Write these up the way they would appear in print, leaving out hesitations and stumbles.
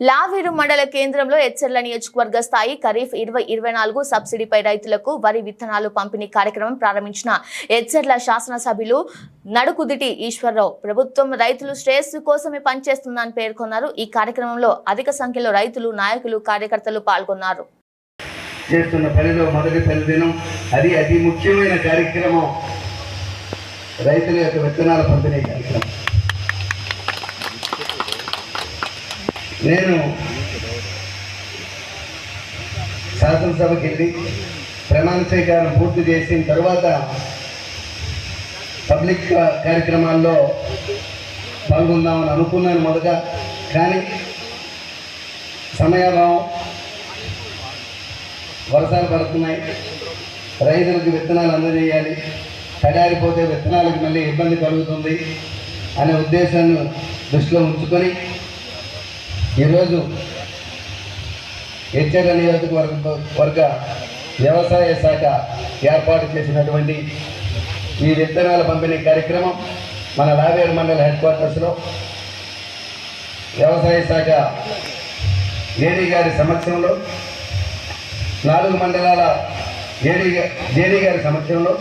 లావేరు మండల కేంద్రంలో ఎచ్చర్ల నియోజకవర్గ స్థాయి ఖరీఫ్ 2024 సబ్సిడీపై రైతులకు వరి విత్తనాలు పంపిణీ కార్యక్రమం ప్రారంభించిన ఎచ్చర్ల శాసనసభ్యులు నడుకుదిటి ఈశ్వరరావు ప్రభుత్వం రైతులు శ్రేయస్సు కోసమే పనిచేస్తుందని పేర్కొన్నారు. ఈ కార్యక్రమంలో అధిక సంఖ్యలో రైతులు, నాయకులు, కార్యకర్తలు పాల్గొన్నారు. చేస్తున్న పనిలో మొదటి పనిదినం అతి ముఖ్యమైన కార్యక్రమం రైతుల యొక్క విత్తనాల పంపిణీ కార్యక్రమం. నేను శాసనసభకి వెళ్ళి ప్రమాణ స్వీకారం పూర్తి చేసిన తర్వాత పబ్లిక్ కార్యక్రమాల్లో పాల్గొందామని అనుకున్నాను మొదట. కానీ సమయాభావం, వర్షాలు పడుతున్నాయి, రైతులకు విత్తనాలు అందజేయాలి, తడారిపోతే విత్తనాలకు మళ్ళీ ఇబ్బంది కలుగుతుంది అనే ఉద్దేశాన్ని దృష్టిలో ఉంచుకొని ఈరోజు ఎచ్చర్ల నియోజకవర్గ వ్యవసాయ శాఖ ఏర్పాటు చేసినటువంటి ఈ విత్తనాల పంపిణీ కార్యక్రమం మన లావేరు మండల హెడ్ క్వార్టర్స్లో వ్యవసాయ శాఖ ఏడీ గారి సమక్షంలో 4 మండలాల జేడీ గారి సమక్షంలో,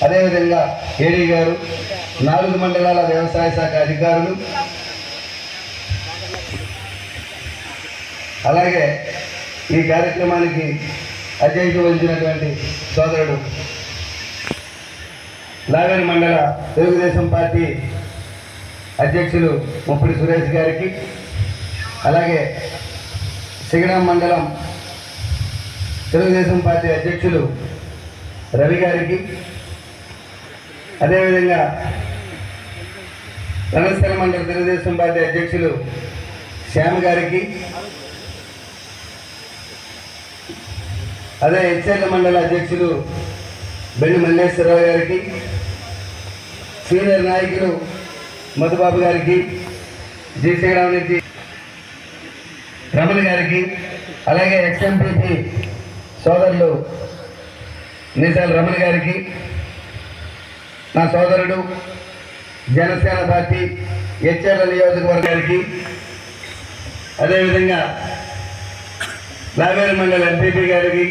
అదేవిధంగా ఏడీ గారు, 4 మండలాల వ్యవసాయ శాఖ అధికారులు, అలాగే ఈ కార్యక్రమానికి అధ్యక్షత వహించినటువంటి సోదరుడు లావేరు మండల తెలుగుదేశం పార్టీ అధ్యక్షులు ముప్పిడి సురేష్ గారికి, అలాగే సిగడం మండలం తెలుగుదేశం పార్టీ అధ్యక్షులు రవి గారికి, అదేవిధంగా రణస్థల మండల తెలుగుదేశం పార్టీ అధ్యక్షులు శ్యామ్ గారికి, అదే ఎచ్చర్ల మండల అధ్యక్షులు బెల్లి మల్లేశ్వరరావు గారికి, సీనియర్ నాయకులు మధుబాబు గారికి, జీసీరావు నుంచి రమణ గారికి, అలాగే ఎక్స్ఎంపీపీ సోదరులు నిజాల రమణ గారికి, నా సోదరుడు జనసేన పార్టీ ఎచ్చర్ల నియోజకవర్గానికి, అదేవిధంగా లావేరు మండల ఎంపీపీ గారికి,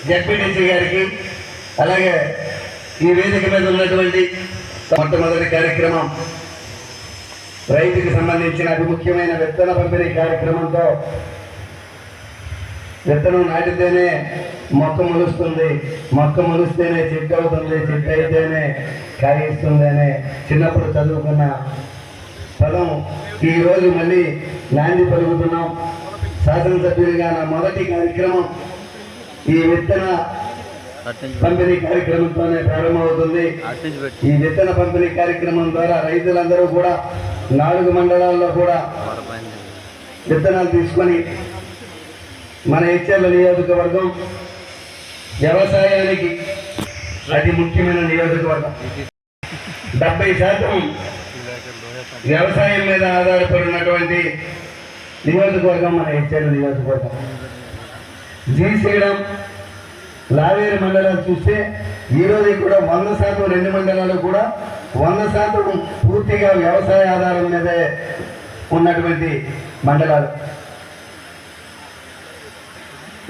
జడ్పీటీసీ గారికి, అలాగే ఈ వేదిక మీద ఉన్నటువంటి మొట్టమొదటి కార్యక్రమం రైతుకి సంబంధించిన అతి ముఖ్యమైన విత్తన పంపిణీ కార్యక్రమంతో విత్తనం నాటితేనే మొక్క మొలుస్తుంది, మొక్క మొలిస్తేనే చెట్టు అవుతుంది, చెట్టు అయితేనే కాయిస్తుంది అనే చిన్నప్పుడు చదువుకున్న పదం ఈరోజు మళ్ళీ నాంది పలుకుతున్నాం. శాసనసభ్యులుగా నా మొదటి కార్యక్రమం ఈ విత్తన పంపిణీ కార్యక్రమంతోనే ప్రారంభమవుతుంది. ఈ విత్తన పంపిణీ కార్యక్రమం ద్వారా రైతులందరూ కూడా 4 మండలాల్లో కూడా విత్తనాలు తీసుకొని మన ఎచ్చర్ల నియోజకవర్గం వ్యవసాయానికి అతి ముఖ్యమైన నియోజకవర్గం. 70% వ్యవసాయం మీద ఆధారపడినటువంటి నియోజకవర్గం మన ఎచ్చర్ల నియోజకవర్గం. శ్రీశైలం లావేరు మండలాలు చూస్తే ఈరోజు కూడా 100% 2 మండలాలు కూడా 100% పూర్తిగా వ్యవసాయ ఆధారం మీదే ఉన్నటువంటి మండలాలు.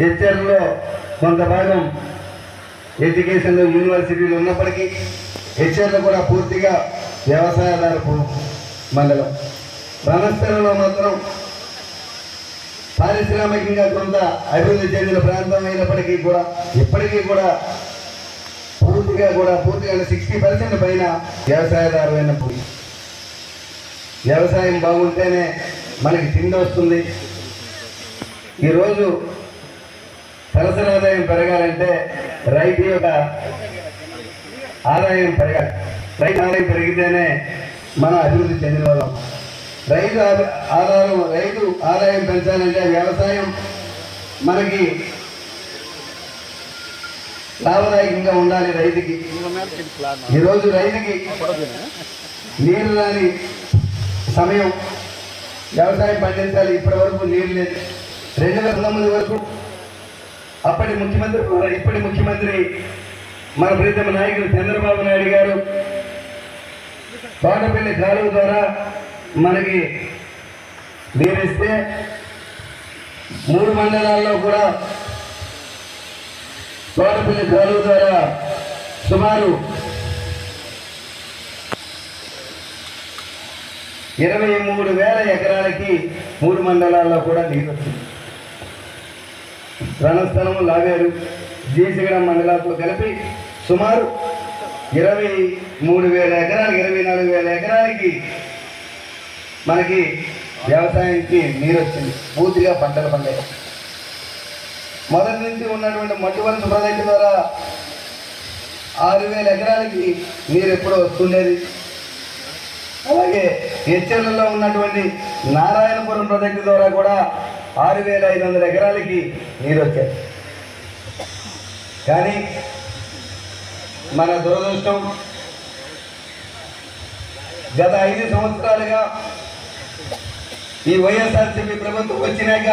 ఎచ్చర్లలో కొంత భాగం ఎడ్యుకేషన్లో యూనివర్సిటీలు ఉన్నప్పటికీ ఎచ్చర్లు కూడా పూర్తిగా వ్యవసాయ ఆధారపు మండలం. రణస్థలంలో మాత్రం పారిశ్రామికంగా కొంత అభివృద్ధి చెందిన ప్రాంతం అయినప్పటికీ కూడా ఇప్పటికీ కూడా పూర్తిగా 60% పైన వ్యవసాయదారులైన భూమి. వ్యవసాయం బాగుంటేనే మనకి తిండి వస్తుంది. ఈరోజు తలసరి ఆదాయం పెరగాలంటే రైతు యొక్క ఆదాయం పెరగాలి. రైతు ఆదాయం పెరిగితేనే మనం అభివృద్ధి చెందిన వాళ్ళం. రైతు ఆదాయం పెంచాలంటే వ్యవసాయం మనకి లాభదాయకంగా ఉండాలి. రైతుకి ఈరోజు రైతుకి నీరు రాని సమయం, వ్యవసాయం పండించాలి, ఇప్పటి వరకు నీరు లేదు. 2019 వరకు అప్పటి ముఖ్యమంత్రి, ఇప్పటి ముఖ్యమంత్రి మన ప్రీతమ నాయకులు చంద్రబాబు నాయుడు గారు తోటపల్లి కాలువ ద్వారా మనకి నీరిస్తే 3 మండలాల్లో కూడా తోటపల్లి కాలువ ద్వారా సుమారు 23,000 ఎకరాలకి 3 మండలాల్లో కూడా నీరు వచ్చింది. రణస్థలము, లావేరు, జీసగడం మండలాలతో కలిపి సుమారు 23,000 ఎకరాలకి 24,000 ఎకరాలకి మనకి వ్యవసాయానికి నీరు వచ్చింది. పూర్తిగా పంటలు పండాయి. మొదటి నుంచి ఉన్నటువంటి మట్టువలస ప్రాజెక్టు ద్వారా 6,000 ఎకరాలకి నీరు ఎప్పుడో వస్తుండేది. అలాగే హెచ్చర్లలో ఉన్నటువంటి నారాయణపురం ప్రాజెక్టు ద్వారా కూడా 6,500 ఎకరాలకి నీరు వచ్చాయి. కానీ మన దురదృష్టం గత 5 సంవత్సరాలుగా ఈ వైఎస్ఆర్సీపీ ప్రభుత్వం వచ్చినాక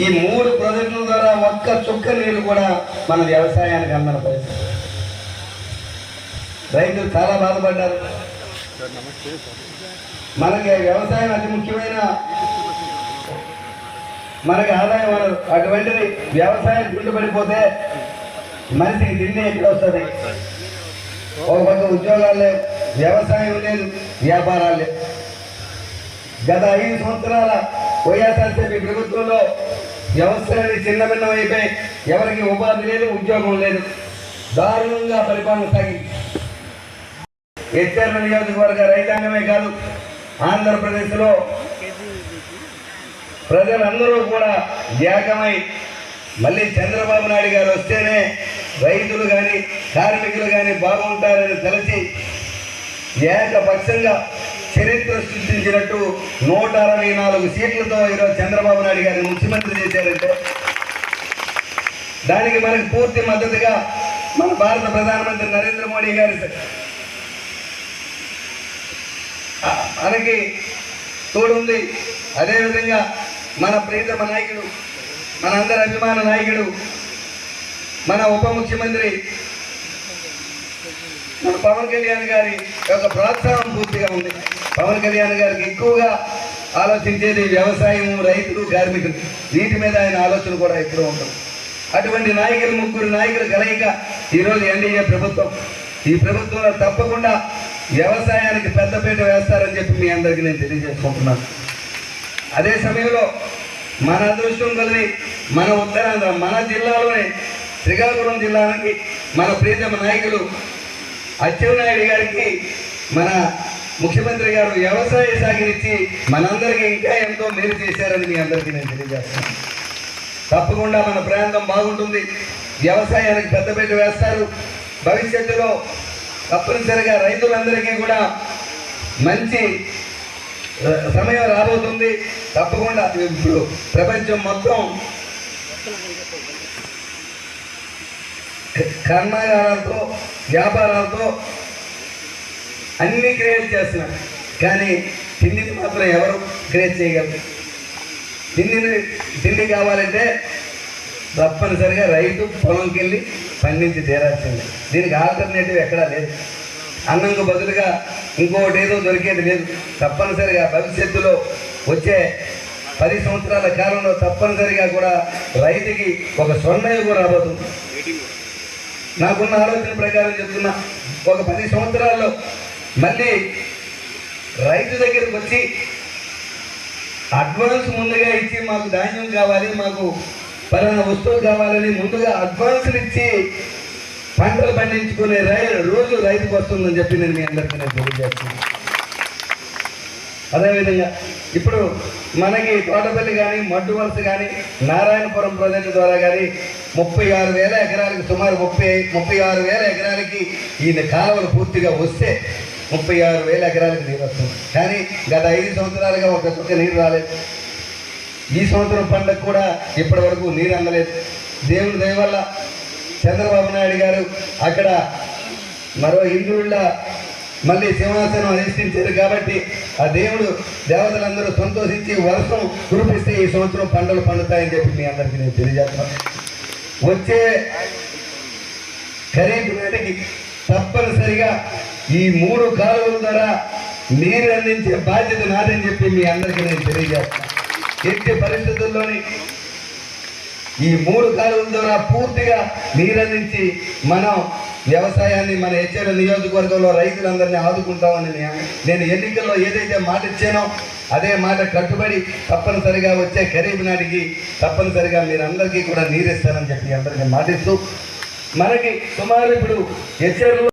ఈ 3 ప్రాజెక్టుల ద్వారా ఒక్క చుక్క నీరు కూడా మన వ్యవసాయానికి అందని పరిస్థితి. రైతులు చాలా బాధపడ్డారు. మనకి వ్యవసాయం అతి ముఖ్యమైన మనకి ఆదాయ వనరు. అటువంటిది వ్యవసాయం కుంటుపడిపోతే మనిషికి తిండి ఎక్కడ వస్తుంది? ఒక పక్క ఉద్యోగాలు లేవు, వ్యవసాయం లేదు, వ్యాపారాలు లేవు. గత 5 సంవత్సరాల వైఎస్ఆర్సీపీ ప్రభుత్వంలో వ్యవసాయాన్ని చిన్న భిన్నం అయిపోయి ఎవరికి ఉపాధి లేదు, ఉద్యోగం లేదు. దారుణంగా పరిపాలన సాగింది. హెచ్చర్ల నియోజకవర్గ రైతాంగమే కాదు, ఆంధ్రప్రదేశ్లో ప్రజలందరూ కూడా ఏకమై మళ్ళీ చంద్రబాబు నాయుడు గారు వస్తేనే రైతులు కానీ కార్మికులు కానీ బాగుంటారని తలచి ఏకపక్షంగా చరిత్ర సృష్టించినట్టు 164 సీట్లతో ఈరోజు చంద్రబాబు నాయుడు గారిని ముఖ్యమంత్రి చేశారంటే దానికి మనకి పూర్తి మద్దతుగా మన భారత ప్రధానమంత్రి నరేంద్ర మోడీ గారి మనకి తోడుంది. అదేవిధంగా మన ప్రియతమ నాయకుడు, మనందరి అభిమాన నాయకుడు, మన ఉప ముఖ్యమంత్రి మన పవన్ కళ్యాణ్ గారి యొక్క ప్రోత్సాహం పూర్తిగా ఉంది. పవన్ కళ్యాణ్ గారికి ఎక్కువగా ఆలోచించేది వ్యవసాయం, రైతులు, కార్మికులు. వీటి మీద ఆయన ఆలోచన కూడా ఎప్పుడూ ఉంటుంది. అటువంటి నాయకులు, 3 నాయకులు కలయిక ఈరోజు ఎన్డీఏ ప్రభుత్వం. ఈ ప్రభుత్వంలో తప్పకుండా వ్యవసాయానికి పెద్దపీట వేస్తారని చెప్పి మీ అందరికీ నేను తెలియజేసుకుంటున్నాను. అదే సమయంలో మన అదృష్టం కలిగి మన ఉత్తరాంధ్ర, మన జిల్లాలోనే శ్రీకాకుళం జిల్లానికి మన ప్రియతమ నాయకులు అచ్చెన్నాయుడు గారికి మన ముఖ్యమంత్రి గారు వ్యవసాయ శాఖనిచ్చి మనందరికీ ఇంకా ఎంతో మేలు చేశారని మీ అందరికీ నేను తెలియజేస్తాను. తప్పకుండా మన ప్రాంతం బాగుంటుంది. వ్యవసాయానికి పెద్దపీట వేస్తారు. భవిష్యత్తులో తప్పనిసరిగా రైతులందరికీ కూడా మంచి సమయం రాబోతుంది. తప్పకుండా ఇప్పుడు ప్రపంచం మొత్తం కర్మాగారాలతో, వ్యాపారాలతో అన్ని క్రియేట్ చేస్తున్నారు. కానీ తిండిని మాత్రం ఎవరు క్రియేట్ చేయగలరు? తిండి కావాలంటే తప్పనిసరిగా రైతు పొలంకి వెళ్ళి పండించి తీరాల్సిందే. దీనికి ఆల్టర్నేటివ్ ఎక్కడా లేదు. అన్నంకు బదులుగా ఇంకొకటి ఏదో దొరికేది లేదు. తప్పనిసరిగా భవిష్యత్తులో వచ్చే 10 సంవత్సరాల కాలంలో తప్పనిసరిగా కూడా రైతుకి ఒక స్వర్ణయుగం రాబోతుంది. నాకున్న ఆలోచన ప్రకారం చెప్తున్నా, ఒక 10 సంవత్సరాల్లో మళ్ళీ రైతు దగ్గరికి వచ్చి అడ్వాన్స్ ముందుగా ఇచ్చి మాకు ధాన్యం కావాలి, మాకు పలానా వస్తువు కావాలని ముందుగా అడ్వాన్సులు ఇచ్చి పంటలు పండించుకునే రోజు రైతుకు వస్తుందని చెప్పి నేను మీ అందరికీ నేను తెలియజేస్తున్నాను. అదేవిధంగా ఇప్పుడు మనకి తోటపల్లి కానీ, మడ్డువలస కానీ, నారాయణపురం ప్రాజెక్టు ద్వారా కానీ 36,000 ఎకరాలకి సుమారు 36,000 ఎకరాలకి ఈ కాలువలు పూర్తిగా వస్తే 36,000 ఎకరాలకి నీరు వస్తుంది. కానీ గత 5 సంవత్సరాలుగా ఒక చుక్క నీరు రాలేదు. ఈ సంవత్సరం పంటకు కూడా ఇప్పటి వరకు నీరు అందలేదు. దేవుడి దయ వల్ల చంద్రబాబు నాయుడు గారు అక్కడ మరో ఇంద్రుళ్ళ మళ్ళీ సింహాసనం అధిష్ఠించారు కాబట్టి ఆ దేవతలందరూ సంతోషించి వర్షం కురిపిస్తే ఈ సంవత్సరం పంటలు పండుతాయని చెప్పి మీ అందరికీ నేను తెలియజేస్తాను. వచ్చే ఖరీఫ్ నాటికి తప్పనిసరిగా ఈ 3 కాలువల ద్వారా నీరు అందించే బాధ్యత నాదని చెప్పి మీ అందరికీ నేను తెలియజేస్తాను. ఎట్టి పరిస్థితుల్లోని ఈ 3 కాలువల ద్వారా పూర్తిగా నీరందించి మనం వ్యవసాయాన్ని మన హెచ్చర్ల నియోజకవర్గంలో రైతులందరినీ ఆదుకుంటామని నేను ఎన్నికల్లో ఏదైతే మాట ఇచ్చానో అదే మాట కట్టుబడి తప్పనిసరిగా వచ్చే ఖరీఫ్ నాటికి తప్పనిసరిగా మీరందరికీ కూడా నీరు ఇస్తానని చెప్పి అందరికీ మాటిస్తూ మనకి సుమారు ఇప్పుడు హెచ్చర్లు